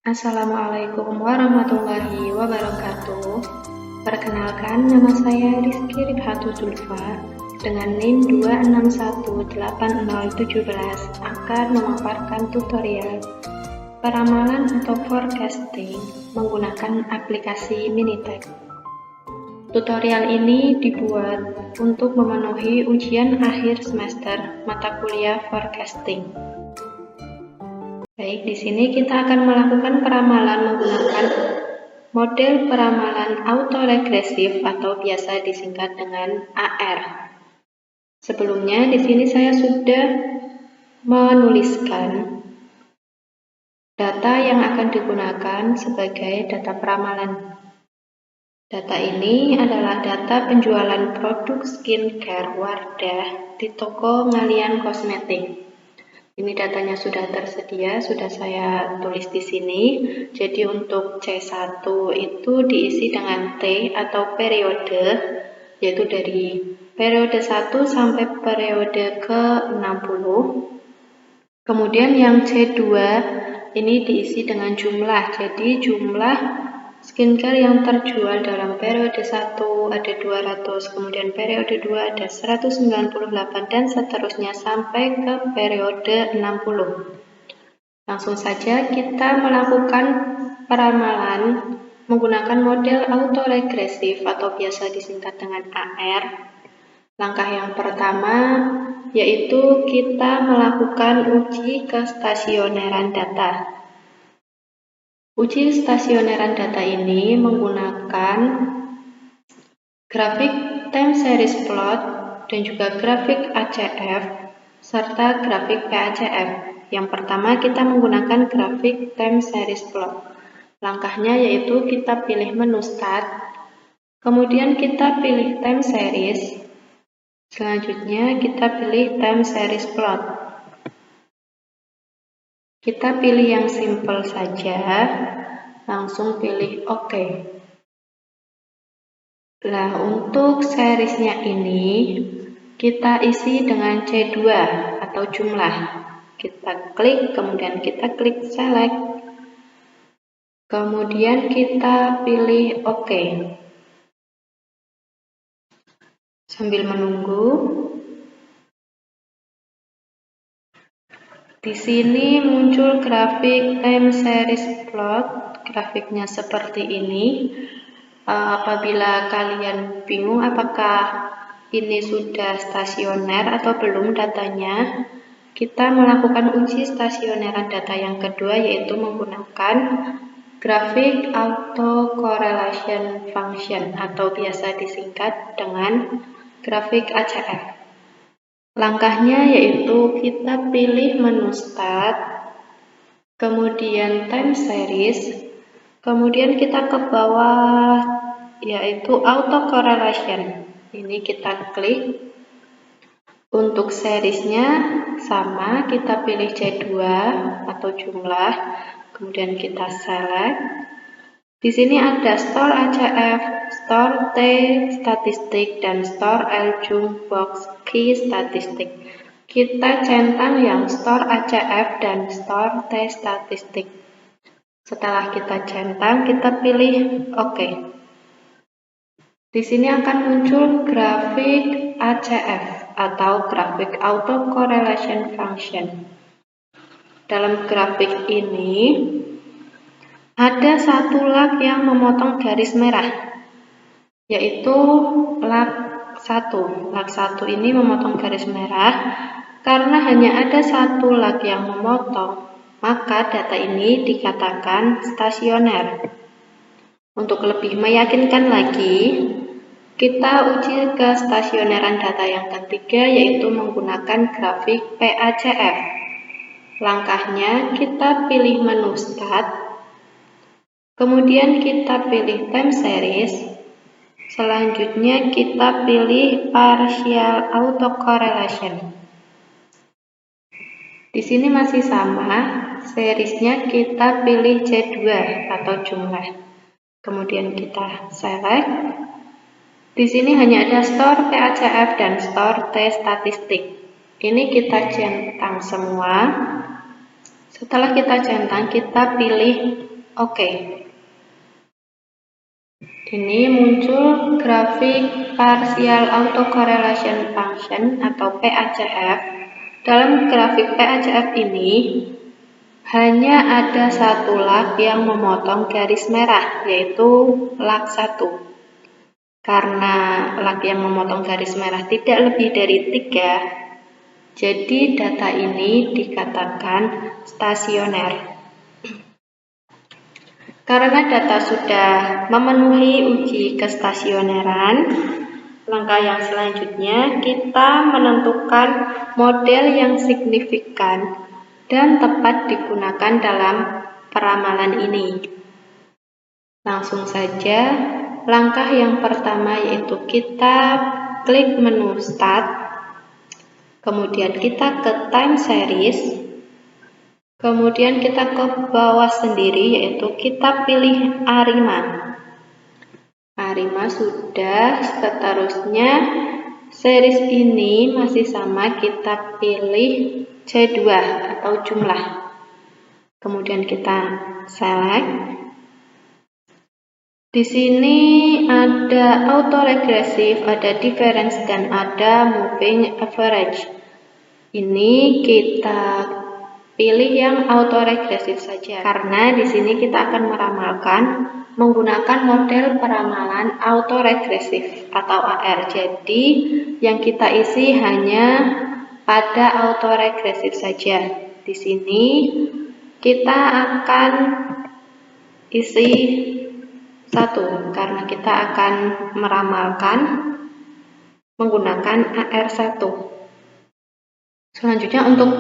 Assalamualaikum warahmatullahi wabarakatuh. Perkenalkan, nama saya Rizky Rifhatu Zulfa dengan NIM 2618017 akan memaparkan tutorial peramalan atau forecasting menggunakan aplikasi Minitab. Tutorial ini dibuat untuk memenuhi ujian akhir semester mata kuliah forecasting. Baik, di sini kita akan melakukan peramalan menggunakan model peramalan autoregresif atau biasa disingkat dengan AR. Sebelumnya di sini saya sudah menuliskan data yang akan digunakan sebagai data peramalan. Data ini adalah data penjualan produk skincare Wardah di toko Ngalian Kosmetik. Ini datanya sudah tersedia, sudah saya tulis di sini. Jadi untuk C1 itu diisi dengan T atau periode, yaitu dari periode 1 sampai periode ke-60. Kemudian yang C2 ini diisi dengan jumlah. Jadi jumlah skincare yang terjual dalam periode 1 ada 200, kemudian periode 2 ada 198 dan seterusnya sampai ke periode 60. Langsung saja kita melakukan peramalan menggunakan model autoregresif atau biasa disingkat dengan AR. Langkah yang pertama yaitu kita melakukan uji kestasioneran data. Uji stasioneran data ini menggunakan grafik time series plot dan juga grafik ACF serta grafik PACF. Yang pertama kita menggunakan grafik time series plot. Langkahnya yaitu kita pilih menu start, kemudian kita pilih time series, selanjutnya kita pilih time series plot. Kita pilih yang simple saja, langsung pilih OK. Nah, untuk seriesnya ini kita isi dengan C2 atau jumlah. Kita klik, kemudian kita klik select. Kemudian kita pilih OK. Sambil menunggu, di sini muncul grafik time series plot, grafiknya seperti ini. Apabila kalian bingung apakah ini sudah stasioner atau belum datanya, kita melakukan uji stasioneran data yang kedua yaitu menggunakan grafik autocorrelation function atau biasa disingkat dengan grafik ACF. Langkahnya yaitu kita pilih menu start, kemudian time series, kemudian kita ke bawah yaitu autocorrelation. Ini kita klik. Untuk seriesnya sama, kita pilih C2 atau jumlah, kemudian kita select. Di sini ada store ACF, store T statistik, dan store Ljung box key statistik. Kita centang yang store ACF dan store T statistik. Setelah kita centang, kita pilih OK. Di sini akan muncul grafik ACF atau grafik autocorrelation function. Dalam grafik ini ada satu lag yang memotong garis merah, yaitu lag 1. Lag 1 ini memotong garis merah. Karena hanya ada satu lag yang memotong, maka data ini dikatakan stasioner. Untuk lebih meyakinkan lagi, kita uji kestasioneran data yang ketiga yaitu menggunakan grafik PACF. Langkahnya kita pilih menu start, kemudian kita pilih time series, selanjutnya kita pilih partial autocorrelation. Di sini masih sama, seriesnya kita pilih C2 atau jumlah. Kemudian kita select. Di sini hanya ada store PACF dan store T statistik. Ini kita centang semua. Setelah kita centang, kita pilih oke. Ini muncul grafik Partial Autocorrelation Function atau PACF. Dalam grafik PACF ini hanya ada satu lag yang memotong garis merah, yaitu lag 1. Karena lag yang memotong garis merah tidak lebih dari 3, jadi data ini dikatakan stasioner. Karena data sudah memenuhi uji kestasioneran, langkah yang selanjutnya kita menentukan model yang signifikan dan tepat digunakan dalam peramalan ini. Langsung saja, langkah yang pertama yaitu kita klik menu Start, kemudian kita ke Time Series, kemudian kita ke bawah sendiri yaitu kita pilih ARIMA. ARIMA sudah, seterusnya series ini masih sama, kita pilih C2 atau jumlah. Kemudian kita select. Di sini ada autoregressive, ada difference, dan ada moving average. Ini kita pilih yang autoregressive saja, karena di sini kita akan meramalkan menggunakan model peramalan autoregressive atau AR. Jadi yang kita isi hanya pada autoregressive saja. Di sini kita akan isi 1 karena kita akan meramalkan menggunakan AR1. Selanjutnya untuk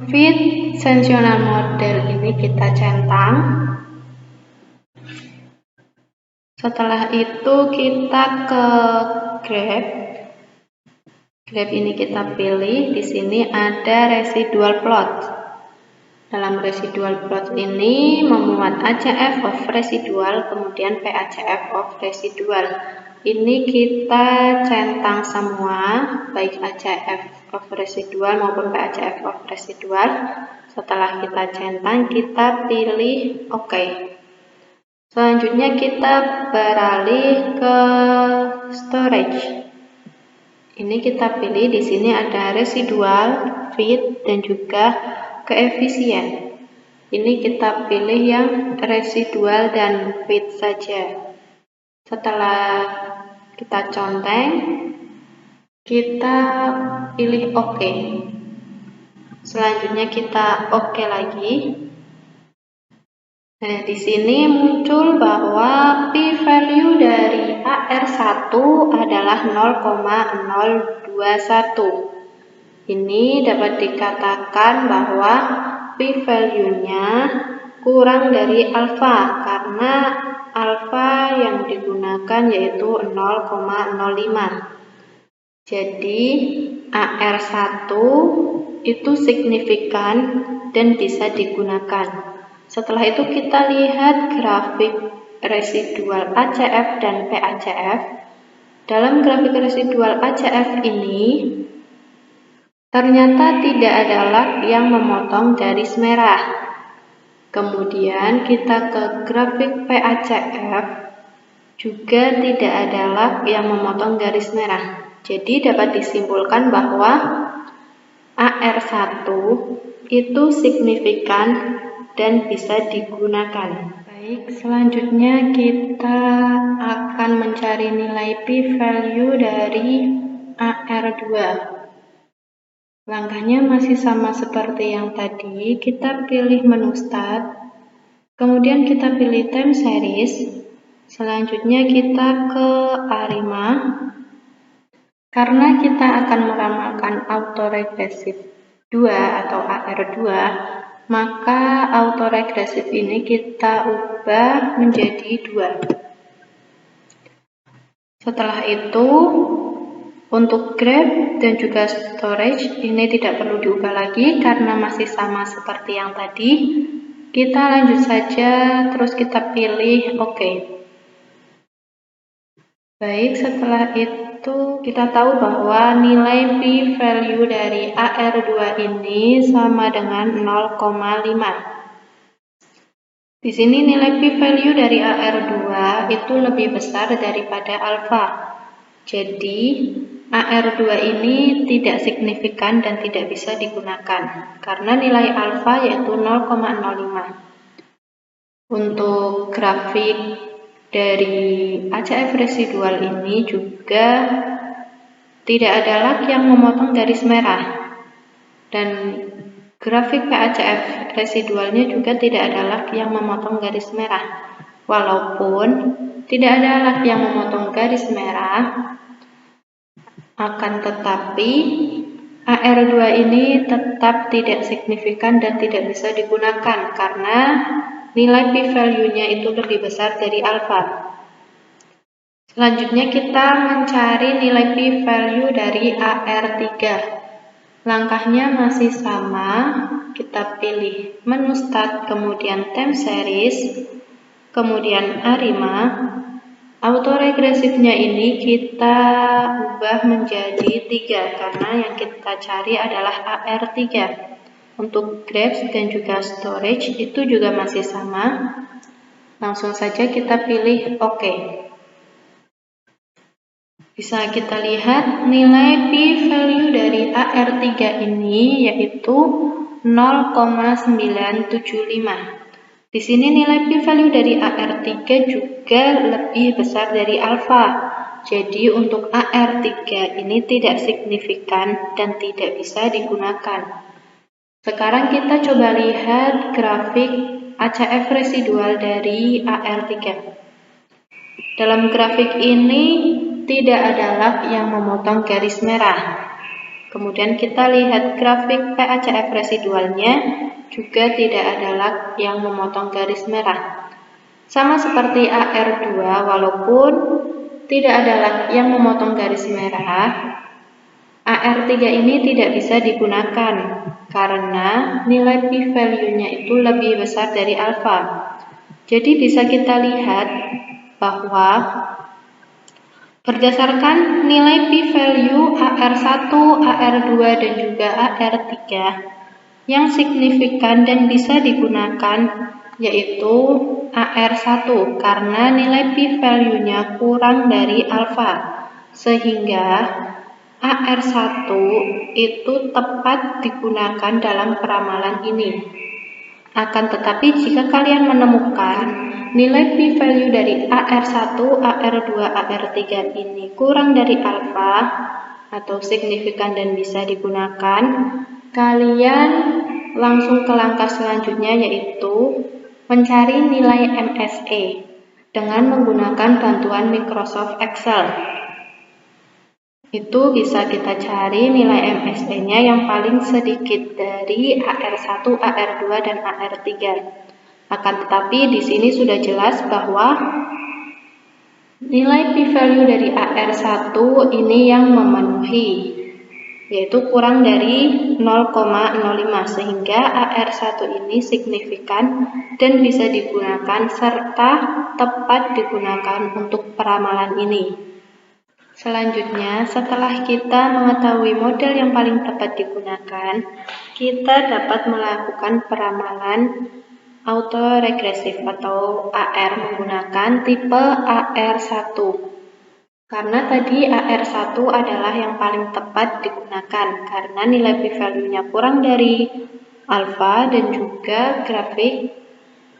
fit sensational model ini kita centang. Setelah itu kita ke graph. Graph ini kita pilih. Di sini ada residual plot. Dalam residual plot ini memuat ACF of residual, kemudian PACF of residual. Ini kita centang semua, baik ACF of residual maupun PACF of residual. Setelah kita centang, kita pilih OK. Selanjutnya kita beralih ke storage. Ini kita pilih, di sini ada residual, fit, dan juga keefisien. Ini kita pilih yang residual dan fit saja. Setelah kita conteng, kita pilih OK. Selanjutnya kita OK lagi. Nah, di sini muncul bahwa p-value dari AR1 adalah 0,021. Ini dapat dikatakan bahwa p-value-nya kurang dari alfa karena alfa yang digunakan yaitu 0,05. Jadi AR1 itu signifikan dan bisa digunakan. Setelah itu kita lihat grafik residual ACF dan PACF. Dalam grafik residual ACF ini ternyata tidak ada lag yang memotong garis merah. Kemudian kita ke grafik PACF, juga tidak ada lag yang memotong garis merah. Jadi dapat disimpulkan bahwa AR1 itu signifikan dan bisa digunakan. Baik, selanjutnya kita akan mencari nilai p-value dari AR2. Langkahnya masih sama seperti yang tadi. Kita pilih menu Start, kemudian kita pilih Time Series. Selanjutnya kita ke ARIMA. Karena kita akan meramalkan autoregressive 2 atau AR2, maka autoregressive ini kita ubah menjadi 2. Setelah itu, untuk graph dan juga storage ini tidak perlu diubah lagi karena masih sama seperti yang tadi. Kita lanjut saja, terus kita pilih OK. Baik, setelah itu kita tahu bahwa nilai p-value dari AR2 ini sama dengan 0,5. Di sini nilai p-value dari AR2 itu lebih besar daripada alfa. Jadi, AR2 ini tidak signifikan dan tidak bisa digunakan karena nilai alfa yaitu 0,05. Untuk grafik dari ACF residual ini juga tidak ada lag yang memotong garis merah, dan grafik PACF residualnya juga tidak ada lag yang memotong garis merah. Walaupun tidak ada lag yang memotong garis merah, akan tetapi AR2 ini tetap tidak signifikan dan tidak bisa digunakan karena nilai p-value-nya itu lebih besar dari alfa. Selanjutnya kita mencari nilai p-value dari AR3. Langkahnya masih sama, kita pilih menu start, kemudian time series, kemudian ARIMA. Autoregresifnya ini kita ubah menjadi 3 karena yang kita cari adalah AR3. Untuk graph dan juga storage itu juga masih sama. Langsung saja kita pilih OK. Bisa kita lihat nilai p-value dari AR3 ini yaitu 0,975. Di sini nilai p-value dari AR3 juga lebih besar dari alfa. Jadi untuk AR3 ini tidak signifikan dan tidak bisa digunakan. Sekarang kita coba lihat grafik ACF residual dari AR3. Dalam grafik ini tidak ada lag yang memotong garis merah. Kemudian kita lihat grafik PACF residualnya juga tidak ada lag yang memotong garis merah. Sama seperti AR2, walaupun tidak ada lag yang memotong garis merah, AR3 ini tidak bisa digunakan karena nilai p-value-nya itu lebih besar dari alfa. Jadi bisa kita lihat bahwa berdasarkan nilai p-value AR1, AR2, dan juga AR3 yang signifikan dan bisa digunakan yaitu AR1 karena nilai p-value-nya kurang dari alfa, sehingga AR1 itu tepat digunakan dalam peramalan ini. Akan tetapi jika kalian menemukan nilai p-value dari AR1, AR2, AR3 ini kurang dari alfa atau signifikan dan bisa digunakan, kalian langsung ke langkah selanjutnya yaitu mencari nilai MSE dengan menggunakan bantuan Microsoft Excel. Itu bisa kita cari nilai MSE-nya yang paling sedikit dari AR1, AR2, dan AR3. Akan tetapi di sini sudah jelas bahwa nilai p-value dari AR1 ini yang memenuhi, yaitu kurang dari 0,05, sehingga AR1 ini signifikan dan bisa digunakan serta tepat digunakan untuk peramalan ini. Selanjutnya, setelah kita mengetahui model yang paling tepat digunakan, kita dapat melakukan peramalan autoregresif atau AR menggunakan tipe AR1. Karena tadi AR1 adalah yang paling tepat digunakan karena nilai p-value-nya kurang dari alfa dan juga grafik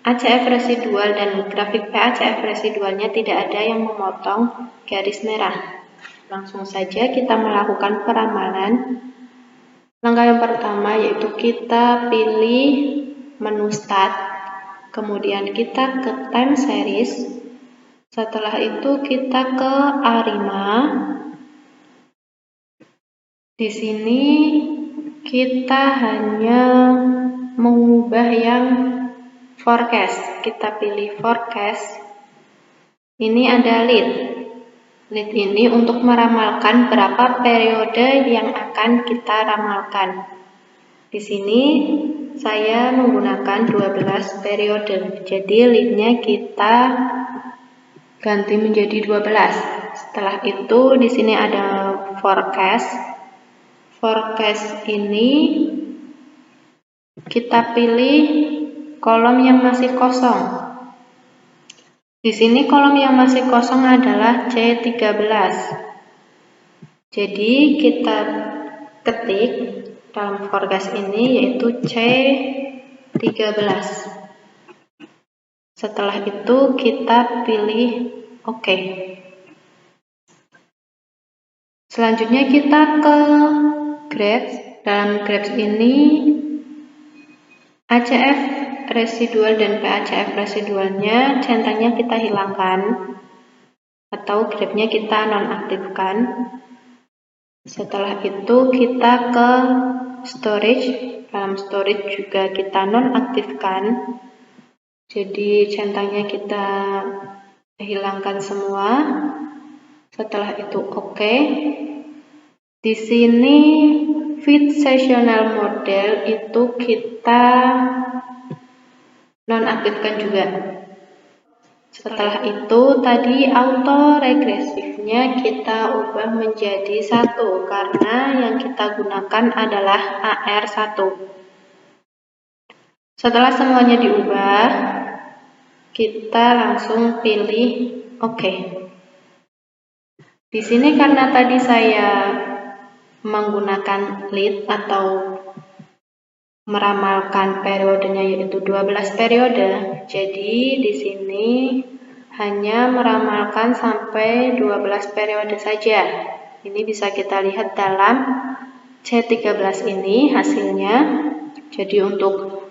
ACF residual dan grafik PACF residualnya tidak ada yang memotong garis merah. Langsung saja kita melakukan peramalan. Langkah yang pertama yaitu kita pilih menu start, kemudian kita ke time series. Setelah itu kita ke ARIMA. Di sini kita hanya mengubah yang forecast. Kita pilih forecast. Ini ada lead. Lead ini untuk meramalkan berapa periode yang akan kita ramalkan. Di sini saya menggunakan 12 periode. Jadi leadnya kita ganti menjadi 12. Setelah itu di sini ada forecast. Forecast ini kita pilih kolom yang masih kosong. Di sini kolom yang masih kosong adalah C13. Jadi kita ketik dalam forecast ini yaitu C13. Setelah itu kita pilih OK. Selanjutnya kita ke graph. Dalam graph ini ACF residual dan PACF residualnya centangnya kita hilangkan atau graph-nya kita nonaktifkan. Setelah itu kita ke storage. Dalam storage juga kita nonaktifkan. Jadi centangnya kita hilangkan semua. Setelah itu OK. Di sini fit seasonal model itu kita nonaktifkan juga. Setelah itu tadi auto regresifnya kita ubah menjadi 1 karena yang kita gunakan adalah AR1. Setelah semuanya diubah, kita langsung pilih OK. Di sini karena tadi saya menggunakan lead atau meramalkan periodenya yaitu 12 periode. Jadi di sini hanya meramalkan sampai 12 periode saja. Ini bisa kita lihat dalam C13 ini hasilnya. Jadi untuk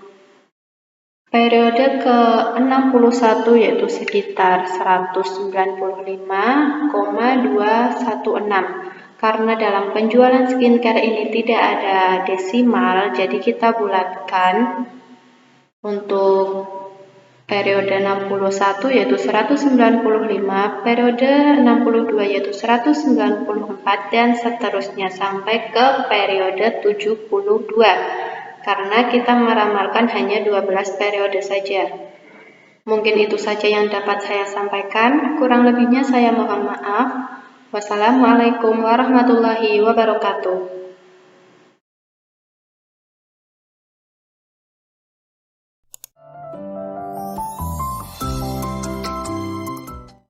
periode ke-61 yaitu sekitar 195,216. Karena dalam penjualan skincare ini tidak ada desimal, jadi kita bulatkan. Untuk periode 61 yaitu 195, periode 62 yaitu 194, dan seterusnya sampai ke periode 72. Karena kita meramalkan hanya 12 periode saja. Mungkin itu saja yang dapat saya sampaikan. Kurang lebihnya saya mohon maaf. Wassalamualaikum warahmatullahi wabarakatuh.